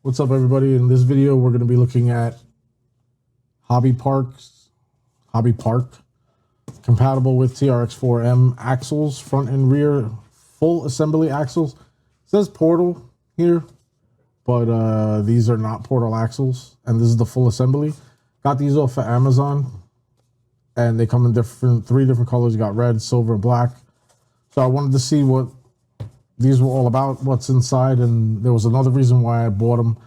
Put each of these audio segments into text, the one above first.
What's up, everybody? In this video, we're going to be looking at Hobby Park compatible with TRX-4M axles, front and rear, full assembly axles. It says Portal here, but these are not Portal axles, and this is the full assembly. Got these off of Amazon, and they come in three different colors. You got red, silver, and black. So I wanted to see what these were all about, what's inside, and there was another reason why I bought them,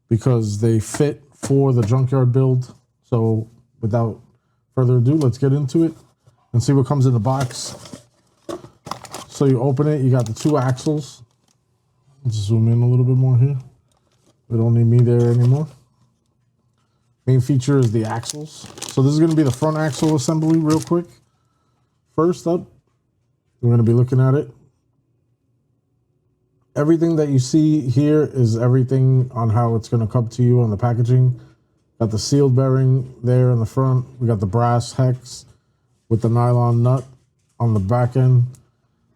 because they fit for the junkyard build. So without further ado, let's get into it and see what comes in the box. So you open it, you got the two axles. Let's zoom in a little bit more here. We don't need me there anymore. Main feature is the axles. So this is going to be the front axle assembly real quick. First up, we're going to be looking at it. Everything that you see here is everything on how it's going to come to you on the packaging. Got the sealed bearing there in the front. We got the brass hex with the nylon nut on the back end.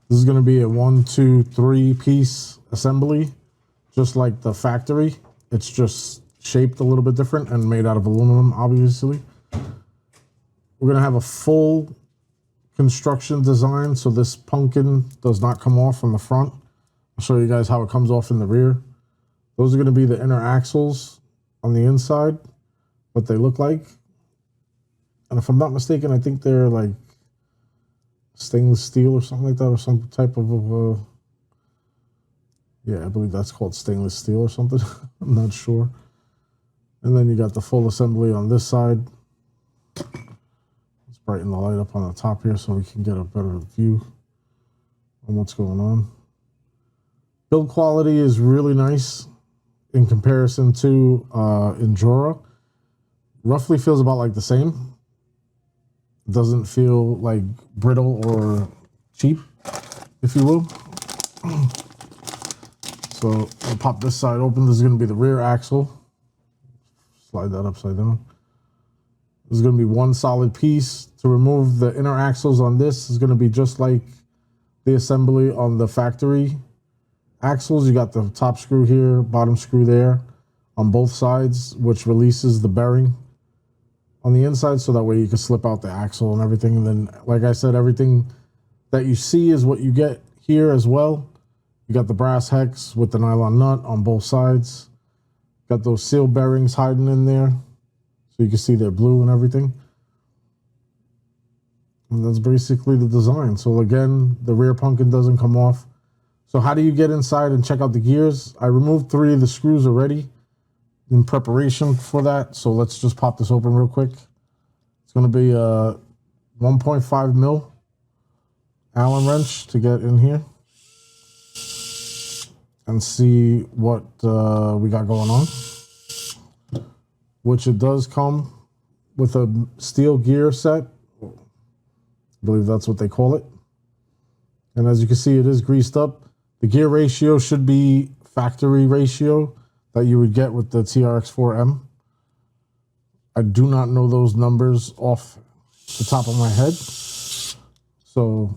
This is going to be a 1, 2, 3 piece assembly, just like the factory. It's just shaped a little bit different and made out of aluminum, obviously. We're going to have a full construction design, so this pumpkin does not come off from the front. I'll show you guys how it comes off in the rear. Those are going to be the inner axles on the inside, what they look like. And if I'm not mistaken, I think they're like stainless steel or something like that, or some type of yeah, I believe that's called stainless steel or something. I'm not sure. And then you got the full assembly on this side. Let's brighten the light up on the top here so we can get a better view on what's going on. Build quality is really nice in comparison to Endura. Roughly feels about like the same. Doesn't feel like brittle or cheap, if you will. So I'll pop this side open. This is going to be the rear axle. Slide that upside down. This is going to be one solid piece. To remove the inner axles on this is going to be just like the assembly on the factory axles. You got the top screw here, bottom screw there on both sides, which releases the bearing on the inside, so that way you can slip out the axle and everything. And then, like I said, everything that you see is what you get here as well. You got the brass hex with the nylon nut on both sides. Got those seal bearings hiding in there, so you can see they're blue and everything. And that's basically the design. So again, the rear pumpkin doesn't come off. So how do you get inside and check out the gears? I removed 3 of the screws already in preparation for that. So let's just pop this open real quick. It's going to be a 1.5 mil Allen wrench to get in here and see what we got going on. Which it does come with a steel gear set. I believe that's what they call it. And as you can see, it is greased up. The gear ratio should be factory ratio that you would get with the TRX-4M. I do not know those numbers off the top of my head. So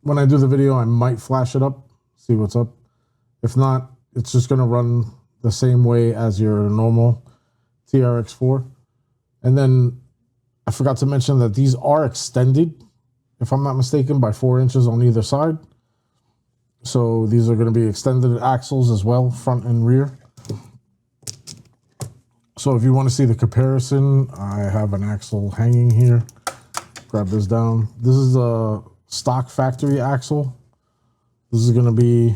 when I do the video, I might flash it up, see what's up. If not, it's just going to run the same way as your normal TRX-4. And then I forgot to mention that these are extended, if I'm not mistaken, by 4 inches on either side. So these are going to be extended axles as well, front and rear. So if you want to see the comparison, I have an axle hanging here. Grab this down. This is a stock factory axle. This is going to be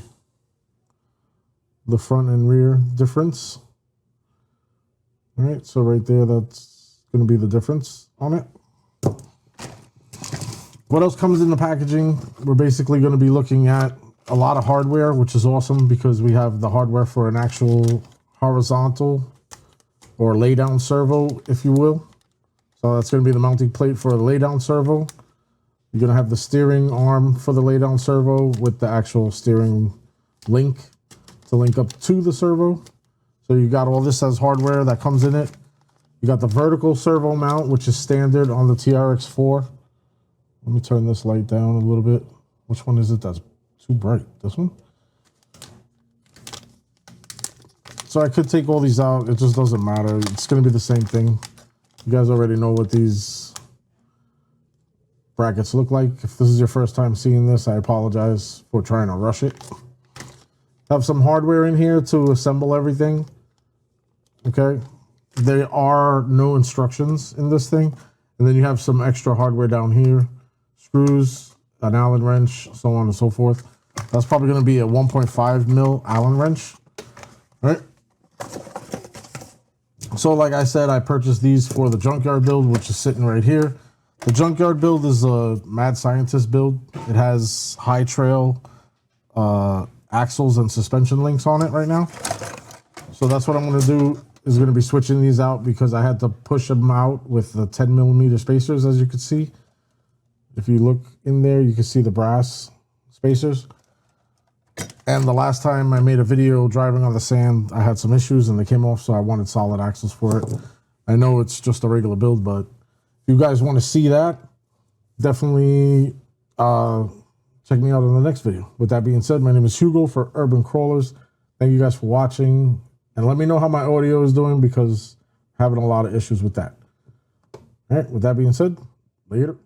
the front and rear difference. All right, so right there, that's going to be the difference on it. What else comes in the packaging? We're basically going to be looking at a lot of hardware, which is awesome because we have the hardware for an actual horizontal or lay down servo, if you will. So that's going to be the mounting plate for the lay down servo. You're going to have the steering arm for the lay down servo with the actual steering link to link up to the servo. So you got all this as hardware that comes in it. You got the vertical servo mount, which is standard on the TRX-4. Let me turn this light down a little bit. Which one is it that's too bright? This one? So I could take all these out. It just doesn't matter. It's going to be the same thing. You guys already know what these brackets look like. If this is your first time seeing this, I apologize for trying to rush it. Have some hardware in here to assemble everything. Okay. There are no instructions in this thing. And then you have some extra hardware down here. Screws, an Allen wrench, so on and so forth. That's probably going to be a 1.5 mil Allen wrench. All right. So like I said, I purchased these for the junkyard build, which is sitting right here. The junkyard build is a mad scientist build. It has high trail axles and suspension links on it right now. So that's what I'm going to do, is going to be switching these out because I had to push them out with the 10mm spacers, as you can see. If you look in there, you can see the brass spacers. And the last time I made a video driving on the sand, I had some issues and they came off, so I wanted solid axles for it. I know it's just a regular build, but if you guys want to see that, definitely check me out in the next video. With that being said, my name is Hugo for Urban Crawlers. Thank you guys for watching. And let me know how my audio is doing because I'm having a lot of issues with that. All right, with that being said, later.